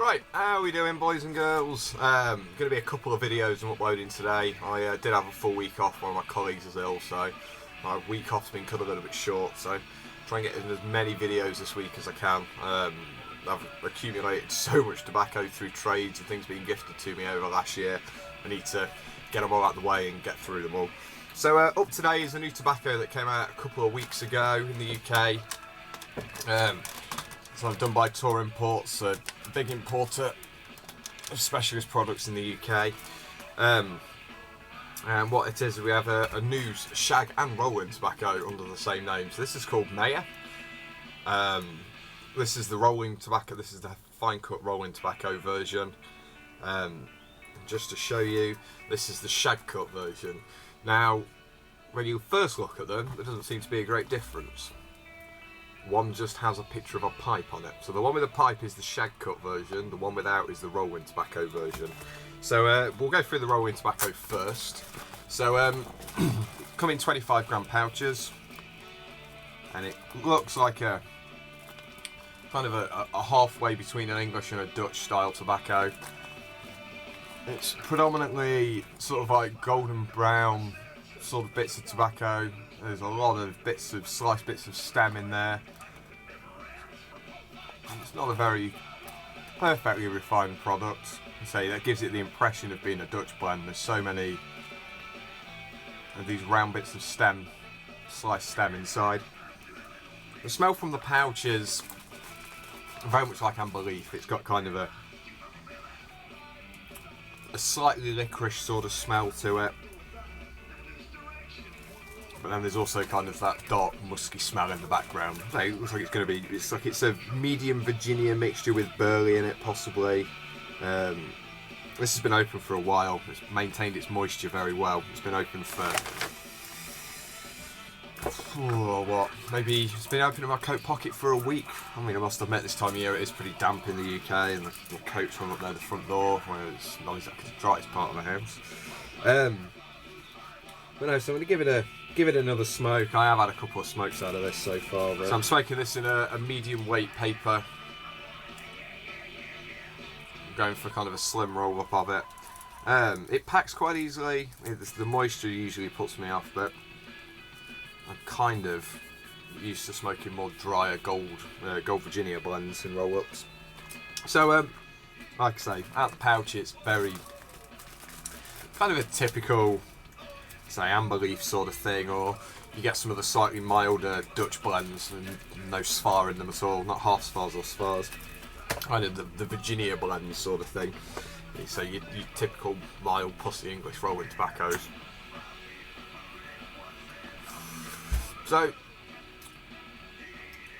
Right, how are we doing, boys and girls? Going to be a couple of videos I'm uploading today. I did have a full week off, one of my colleagues is ill, so my week off's been cut a little bit short, so try and get in as many videos this week as I can. I've accumulated so much tobacco through trades and things being gifted to me over last year. I need to get them all out of the way and get through them all. So up today is a new tobacco that came out a couple of weeks ago in the UK. So I'm done by Tour Imports, a big importer of specialist products in the UK. And what it is, we have a new shag and rolling tobacco under the same name. So this is called Maya. This is the rolling tobacco, this is the fine cut rolling tobacco version. Just to show you, this is the shag cut version. Now, when you first look at them, there doesn't seem to be a great difference. One just has a picture of a pipe on it. So the one with the pipe is the shag cut version, the one without is the rolling tobacco version. So we'll go through the rolling tobacco first. So come in 25 gram pouches, and it looks like a kind of a halfway between an English and a Dutch style tobacco. It's predominantly sort of like golden brown sort of bits of tobacco. There's a lot of sliced bits of stem in there. It's not a very perfectly refined product. I say that gives it the impression of being a Dutch blend. There's so many of these round bits of stem, sliced stem inside. The smell from the pouch is very much like amber leaf. It's got kind of a slightly licorice sort of smell to it. But then there's also kind of that dark musky smell in the background. So it looks like it's a medium Virginia mixture with burley in it, possibly. This has been open for a while. It's maintained its moisture very well. It's been open for maybe it's been open in my coat pocket for a week. I mean, I must admit this time of year it is pretty damp in the UK, and the coat's hung up there at the front door, where it's not exactly the driest part of the house. But no, so I'm going to give it another smoke. I have had a couple of smokes out of this so far. So I'm smoking this in a medium weight paper. I'm going for kind of a slim roll up of it. It packs quite easily. The moisture usually puts me off, but I'm kind of used to smoking more drier gold Virginia blends and roll-ups. So like I say, out the pouch it's very kind of a typical, say, amber leaf sort of thing, or you get some of the slightly milder Dutch blends and no spar in them at all, not half spars or spars. Kind of the Virginia blends sort of thing. So your typical mild pussy English rolling tobaccos. So,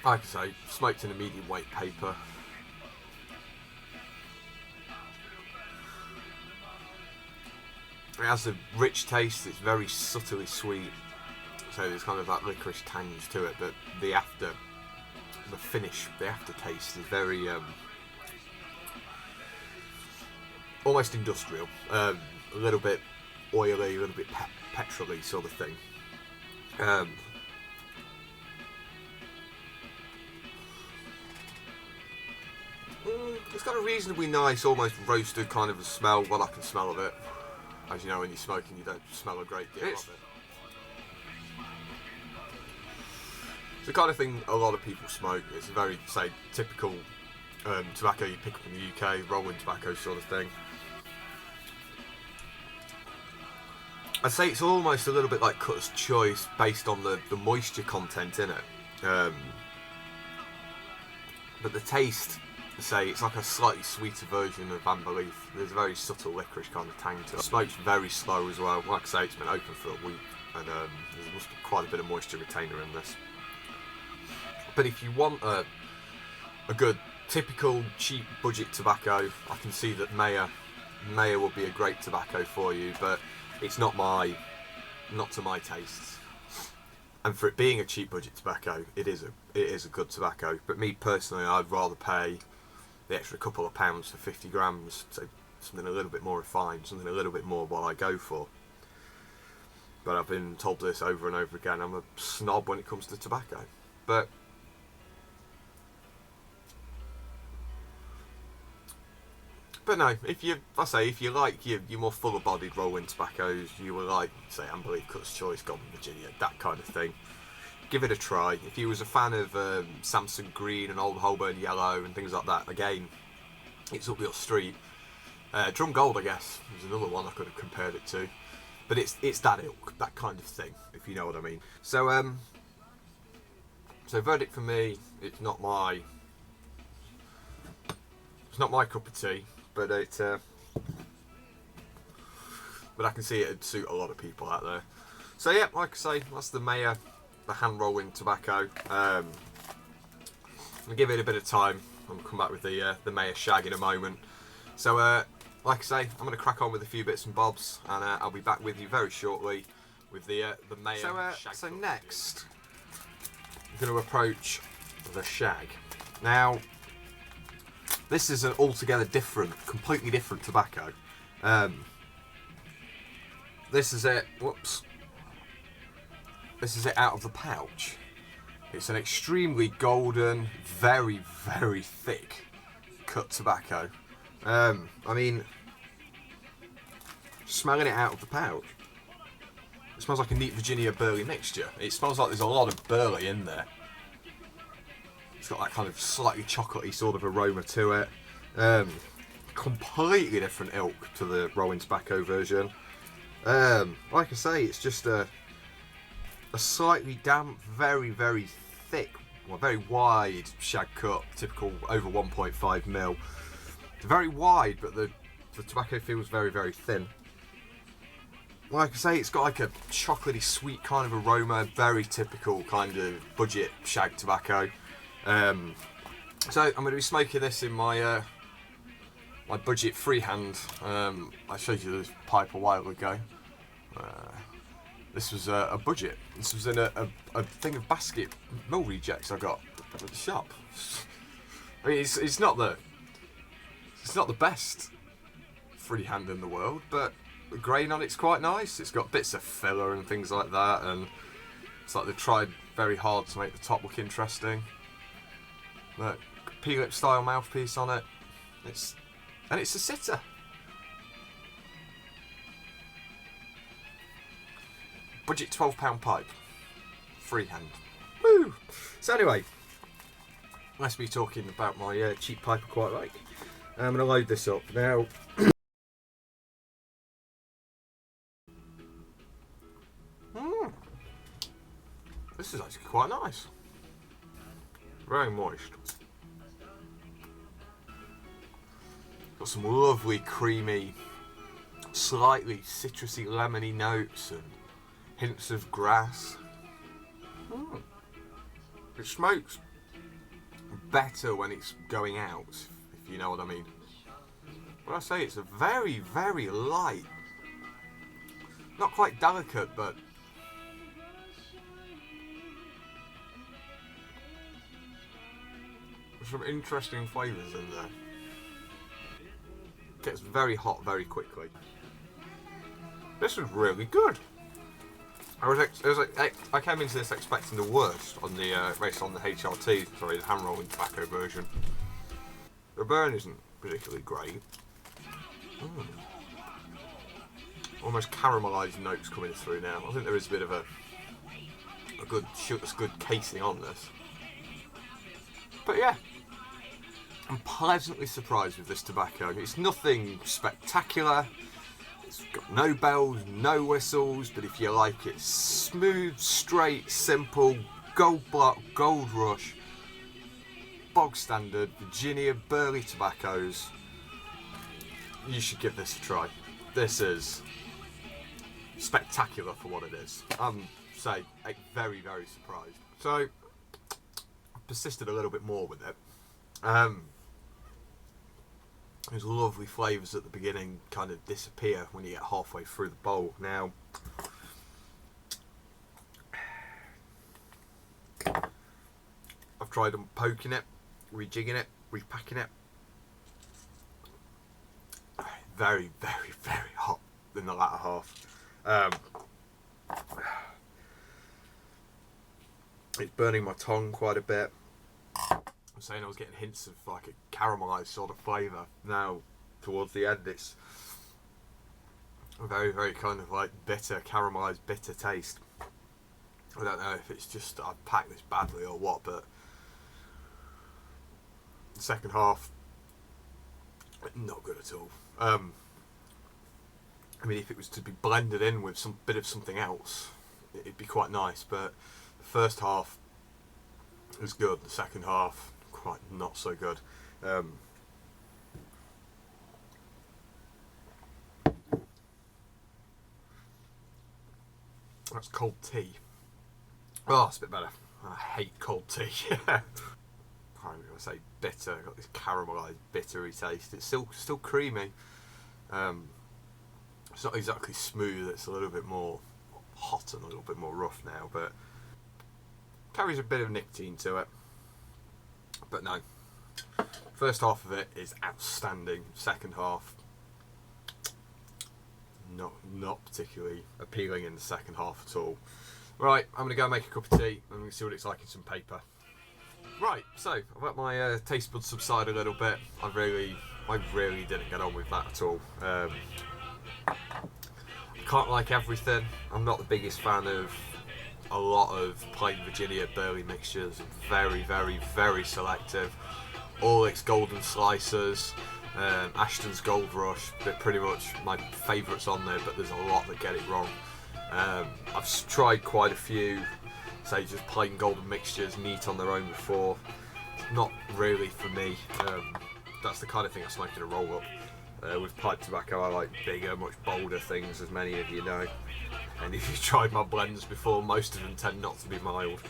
like I say, smoked in a medium weight paper. It has a rich taste, it's very subtly sweet, so there's kind of that licorice tange to it, but the aftertaste is very almost industrial, a little bit oily, a little bit petrol-y sort of thing. It's got a reasonably nice, almost roasted kind of a smell. Well, I can smell of it. As you know, when you're smoking, you don't smell a great deal of it. It's the kind of thing a lot of people smoke. It's a very, say, typical tobacco you pick up in the UK, rolling tobacco sort of thing. I'd say it's almost a little bit like Cutter's Choice based on the moisture content in it. But the taste, say, it's like a slightly sweeter version of amber leaf. There's a very subtle licorice kind of tang to it. The smoke's very slow as well. Like I say, it's been open for a week, and there must be quite a bit of moisture retainer in this. But if you want a good, typical, cheap budget tobacco, I can see that Maya will be a great tobacco for you, but it's not to my tastes. And for it being a cheap budget tobacco, it is a good tobacco. But me personally, I'd rather pay the extra couple of pounds for 50 grams, so something a little bit more refined, something a little bit more what I go for. But I've been told this over and over again, I'm a snob when it comes to tobacco. But But no, if you like your more fuller-bodied rolling tobaccos, you will like, say, Amberleaf, Cuts Choice, Golden Virginia, that kind of thing. Give it a try. If you was a fan of Samson Green and Old Holborn Yellow and things like that, again, it's up your street. Drum Gold, I guess, is another one I could have compared it to. But it's that ilk, that kind of thing, if you know what I mean. So, so verdict for me, it's not my cup of tea, but but I can see it'd suit a lot of people out there. So yeah, like I say, that's the Mayer, the hand rolling tobacco. I'm gonna give it a bit of time. I'm gonna come back with the Mayer Shag in a moment. So like I say, I'm gonna crack on with a few bits and bobs, and I'll be back with you very shortly with the Mayer Shag. So next, I'm gonna approach the Shag. Now, this is an altogether different, completely different tobacco. This is it. Whoops. This is it out of the pouch. It's an extremely golden, very, very thick cut tobacco. I mean, smelling it out of the pouch, it smells like a neat Virginia burley mixture. It smells like there's a lot of burley in there. It's got that kind of slightly chocolatey sort of aroma to it. Completely different ilk to the rolling tobacco version. Like I say, it's just a slightly damp, very, very thick, well, very wide shag cut, typical over 1.5 mil. It's very wide, but the tobacco feels very, very thin. Like I say, it's got like a chocolatey sweet kind of aroma, very typical kind of budget shag tobacco. So I'm going to be smoking this in my my budget freehand. I showed you this pipe a while ago. This was a budget. This was in a thing of basket mill rejects I got at the shop. I mean, it's not the best freehand in the world, but the grain on it's quite nice. It's got bits of filler and things like that, and it's like they've tried very hard to make the top look interesting. Look, P-lip style mouthpiece on it. It's a sitter. Budget £12 pipe, freehand. Woo! So anyway, let's be talking about my cheap pipe I quite like. I'm going to load this up now. This is actually quite nice. Very moist. Got some lovely creamy, slightly citrusy lemony notes and hints of grass. It smokes better when it's going out, if you know what I mean. When I say it's a very, very light, not quite delicate, but some interesting flavours in there. Gets very hot very quickly. This is really good. I came into this expecting the worst on the race on the HRT, sorry, the hand rolling tobacco version. The burn isn't particularly great. Almost caramelised notes coming through now. I think there is a bit of a good casing on this. But yeah, I'm pleasantly surprised with this tobacco. It's nothing spectacular. It's got no bells, no whistles, but if you like it smooth, straight, simple, gold block, gold rush, bog standard, Virginia burley tobaccos, you should give this a try. This is spectacular for what it is. I'm, say, very, very surprised. So, I persisted a little bit more with it. Those lovely flavours at the beginning kind of disappear when you get halfway through the bowl. Now, I've tried poking it, rejigging it, repacking it. Very, very, very hot in the latter half. It's burning my tongue quite a bit. I'm saying I was getting hints of like a caramelised sort of flavour. Now, towards the end. It's a very, very kind of like bitter, caramelised, bitter taste. I don't know if it's just I've packed this badly or what, but the second half, not good at all. I mean, if it was to be blended in with some bit of something else, it'd be quite nice, but the first half was good, the second half quite not so good. That's cold tea. Oh, it's a bit better. I hate cold tea. I'm going to say bitter. Got this caramelised, bittery taste. It's still creamy. It's not exactly smooth. It's a little bit more hot and a little bit more rough now, but carries a bit of nicotine to it. But no, first half of it is outstanding. Second half, not particularly appealing in the second half at all. Right, I'm going to go make a cup of tea and we'll see what it's like in some paper. Right, so I've let my taste buds subside a little bit. I really didn't get on with that at all. I can't like everything. I'm not the biggest fan of a lot of plain Virginia Burley mixtures. Very, very, very selective. All its golden slicers, Ashton's Gold Rush, they're pretty much my favourites on there, but there's a lot that get it wrong. I've tried quite a few, say just plain golden mixtures, neat on their own before. Not really for me. That's the kind of thing I smoke in a roll up. With pipe tobacco, I like bigger, much bolder things, as many of you know. And if you've tried my blends before, most of them tend not to be mild.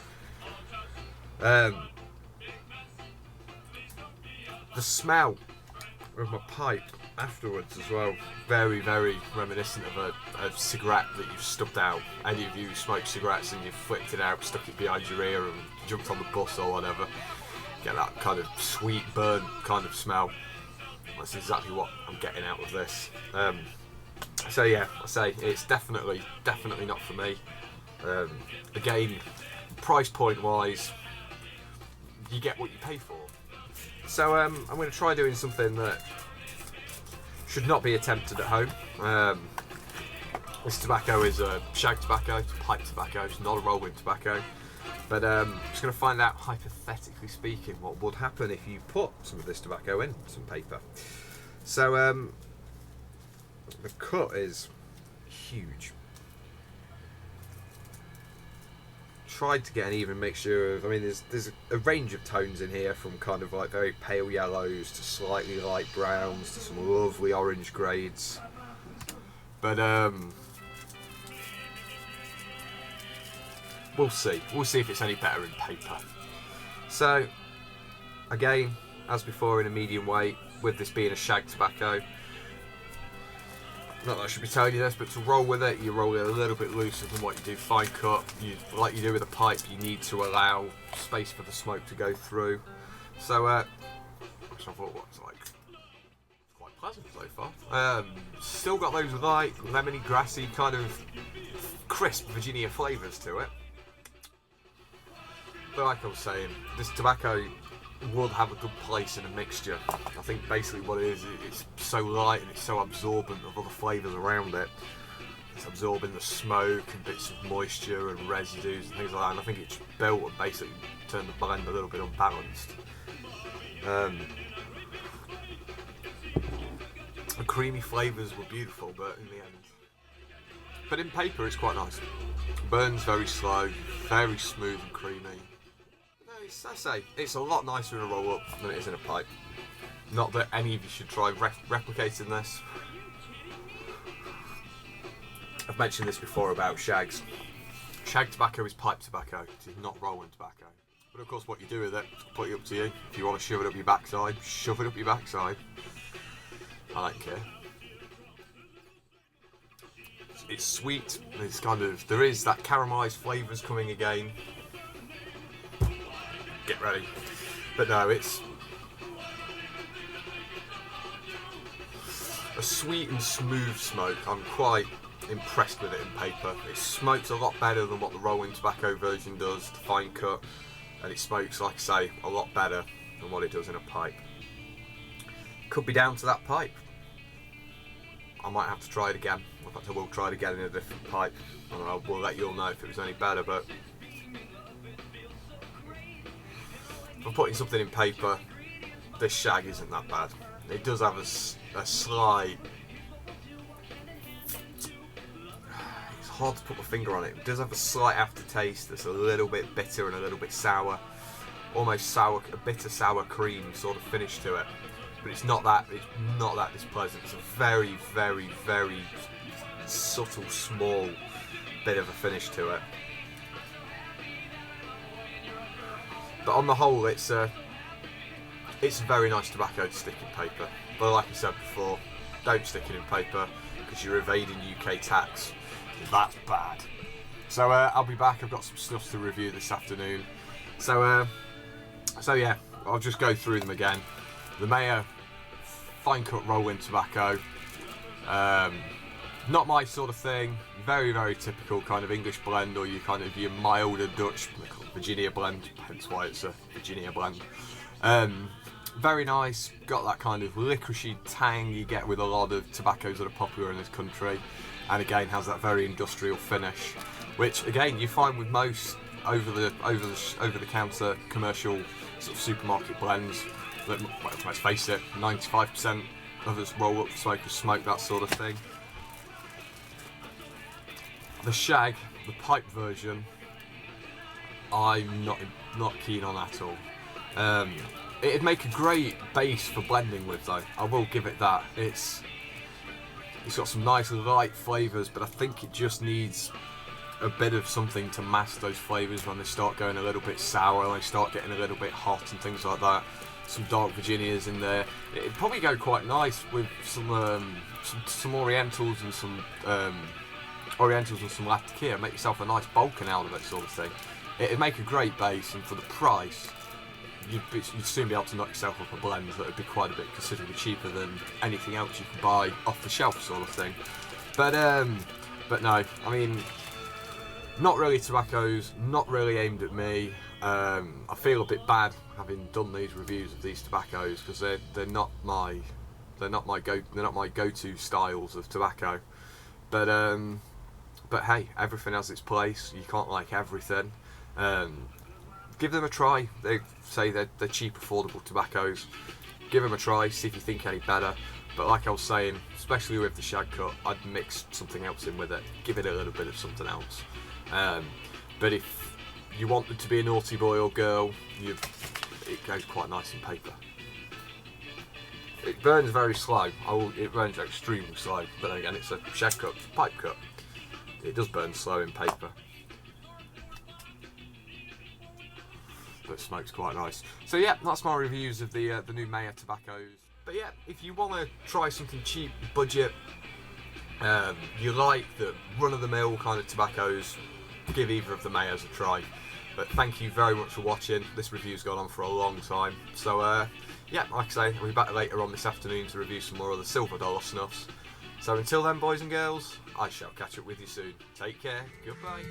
The smell of my pipe afterwards as well, very, very reminiscent of a cigarette that you've stubbed out. Any of you who smoke cigarettes and you've flicked it out, stuck it behind your ear and jumped on the bus or whatever, get that kind of sweet burn kind of smell. That's exactly what I'm getting out of this. So yeah, I say it's definitely not for me. Again, price point wise, you get what you pay for. So I'm going to try doing something that should not be attempted at home. This tobacco is a shag tobacco, it's pipe tobacco, it's not a rolling tobacco. But I'm just going to find out, hypothetically speaking, what would happen if you put some of this tobacco in some paper. So the cut is huge. Tried to get an even mixture of, I mean, there's a range of tones in here, from kind of like very pale yellows to slightly light browns to some lovely orange grades. But we'll see. We'll see if it's any better in paper. So, again, as before, in a medium weight, with this being a shag tobacco. Not that I should be telling you this, but to roll with it, you roll it a little bit looser than what you do fine cut. Like you do with a pipe, you need to allow space for the smoke to go through. So, which I thought was like quite pleasant so far. Still got those light, lemony, grassy, kind of crisp Virginia flavours to it. But like I was saying, this tobacco would have a good place in a mixture. I think basically what it is, it's so light and it's so absorbent of other flavours around it. It's absorbing the smoke and bits of moisture and residues and things like that, and I think it's built and basically turned the blend a little bit unbalanced. The creamy flavours were beautiful, but in the end. But in paper it's quite nice. Burns very slow, very smooth and creamy. I say, it's a lot nicer in a roll up than it is in a pipe. Not that any of you should try replicating this. I've mentioned this before about shags. Shag tobacco is pipe tobacco, it is not rolling tobacco. But of course what you do with it, it's completely up to you. If you want to shove it up your backside, shove it up your backside. I don't care. It's sweet, it's kind of, there is that caramelised flavours coming again. Get ready. But no, it's a sweet and smooth smoke. I'm quite impressed with it in paper. It smokes a lot better than what the rolling tobacco version does, the fine cut, and it smokes, like I say, a lot better than what it does in a pipe. Could be down to that pipe. I might have to try it again. In fact, I will try it again in a different pipe, and I will let you all know if it was any better. But if I'm putting something in paper, this shag isn't that bad. It does have a slight... It's hard to put my finger on it. It does have a slight aftertaste that's a little bit bitter and a little bit sour. Almost sour, a bitter sour cream sort of finish to it. But it's not that displeasant. It's a very, very, very subtle, small bit of a finish to it. But on the whole, it's very nice tobacco to stick in paper. But like I said before, don't stick it in paper because you're evading UK tax. That's bad. So I'll be back. I've got some stuff to review this afternoon. So yeah, I'll just go through them again. The Mayer Fine Cut Rolling Tobacco. Not my sort of thing. Very, very typical kind of English blend, or your milder Dutch Virginia blend, hence why it's a Virginia blend. Very nice, got that kind of licoricey tang you get with a lot of tobaccos that are popular in this country, and again has that very industrial finish, which again you find with most over the counter commercial sort of supermarket blends. That, well, let's face it, 95% of us roll up smokers smoke that sort of thing. The shag, the pipe version, I'm not keen on at all. It'd make a great base for blending with though, I will give it that. It's got some nice light flavours, but I think it just needs a bit of something to mask those flavours when they start going a little bit sour, when they start getting a little bit hot and things like that. Some dark Virginias in there. It'd probably go quite nice with some Orientals and some Latakia. Make yourself a nice Balkan out of it, sort of thing. It'd make a great base, and for the price, you'd soon be able to knock yourself up a blend that would be quite a bit considerably cheaper than anything else you can buy off the shelf, sort of thing. But no, I mean, not really tobaccos, not really aimed at me. I feel a bit bad having done these reviews of these tobaccos because they're not my go-to styles of tobacco. But hey, everything has its place. You can't like everything. Give them a try. They say they're cheap, affordable tobaccos. Give them a try, see if you think any better. But like I was saying, especially with the Shag Cut, I'd mix something else in with it. Give it a little bit of something else. But if you want it to be a naughty boy or girl, it goes quite nice in paper. It burns very slow. It burns extremely slow. But then again, it's a Shag Cut, pipe cut. It does burn slow in paper. But smoke's quite nice. So yeah, that's my reviews of the new Mayer tobaccos. But yeah, if you want to try something cheap, budget, you like the run-of-the-mill kind of tobaccos, give either of the Mayers a try. But thank you very much for watching. This review's gone on for a long time. So yeah, like I say, I'll be back later on this afternoon to review some more of the silver dollar snuffs. So until then, boys and girls, I shall catch up with you soon. Take care, goodbye.